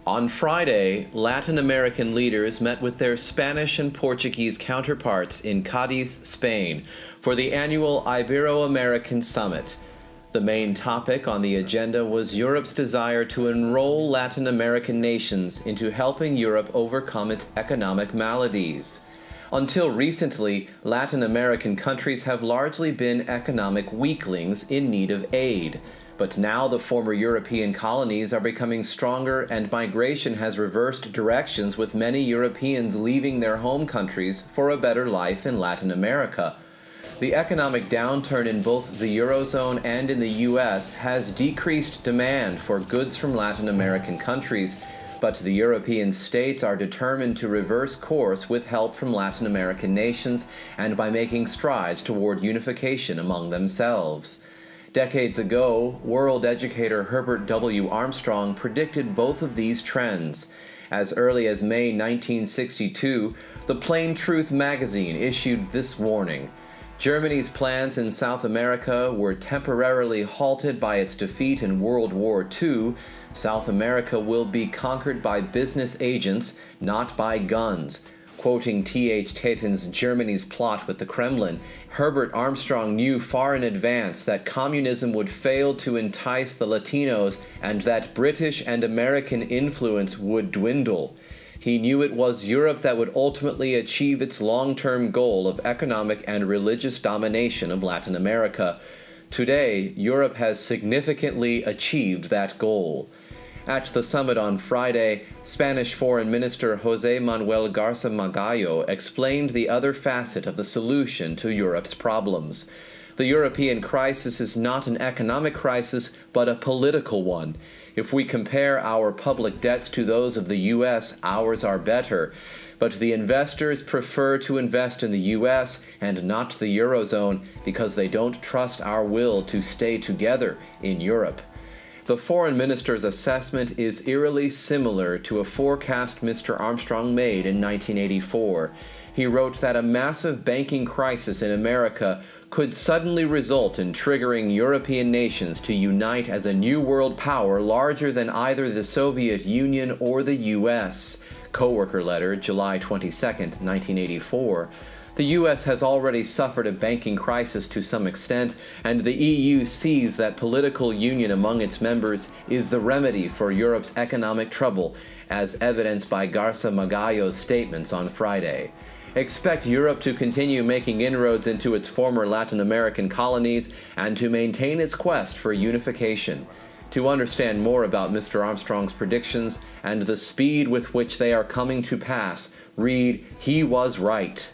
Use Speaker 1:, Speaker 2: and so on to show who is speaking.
Speaker 1: On Friday, Latin American leaders met with their Spanish and Portuguese counterparts in Cadiz, Spain, for the annual Ibero-American Summit. The main topic on the agenda was Europe's desire to enroll Latin American nations into helping Europe overcome its economic maladies. Until recently, Latin American countries have largely been economic weaklings in need of aid. But now the former European colonies are becoming stronger and migration has reversed directions, with many Europeans leaving their home countries for a better life in Latin America. The economic downturn in both the Eurozone and in the U.S. has decreased demand for goods from Latin American countries, but the European states are determined to reverse course with help from Latin American nations and by making strides toward unification among themselves. Decades ago, world educator Herbert W. Armstrong predicted both of these trends. As early as May 1962, the Plain Truth magazine issued this warning: Germany's plans in South America were temporarily halted by its defeat in World War II. South America will be conquered by business agents, not by guns. Quoting T.H. Taten's Germany's Plot with the Kremlin, Herbert Armstrong knew far in advance that communism would fail to entice the Latinos and that British and American influence would dwindle. He knew it was Europe that would ultimately achieve its long-term goal of economic and religious domination of Latin America. Today, Europe has significantly achieved that goal. At the summit on Friday, Spanish Foreign Minister José Manuel García Magallo explained the other facet of the solution to Europe's problems. The European crisis is not an economic crisis, but a political one. If we compare our public debts to those of the U.S., ours are better. But the investors prefer to invest in the U.S. and not the Eurozone because they don't trust our will to stay together in Europe. The foreign minister's assessment is eerily similar to a forecast Mr. Armstrong made in 1984. He wrote that a massive banking crisis in America could suddenly result in triggering European nations to unite as a new world power larger than either the Soviet Union or the U.S. Coworker letter, July 22, 1984. The U.S. has already suffered a banking crisis to some extent, and the EU sees that political union among its members is the remedy for Europe's economic trouble, as evidenced by García Magallo's statements on Friday. Expect Europe to continue making inroads into its former Latin American colonies and to maintain its quest for unification. To understand more about Mr. Armstrong's predictions and the speed with which they are coming to pass, read He Was Right.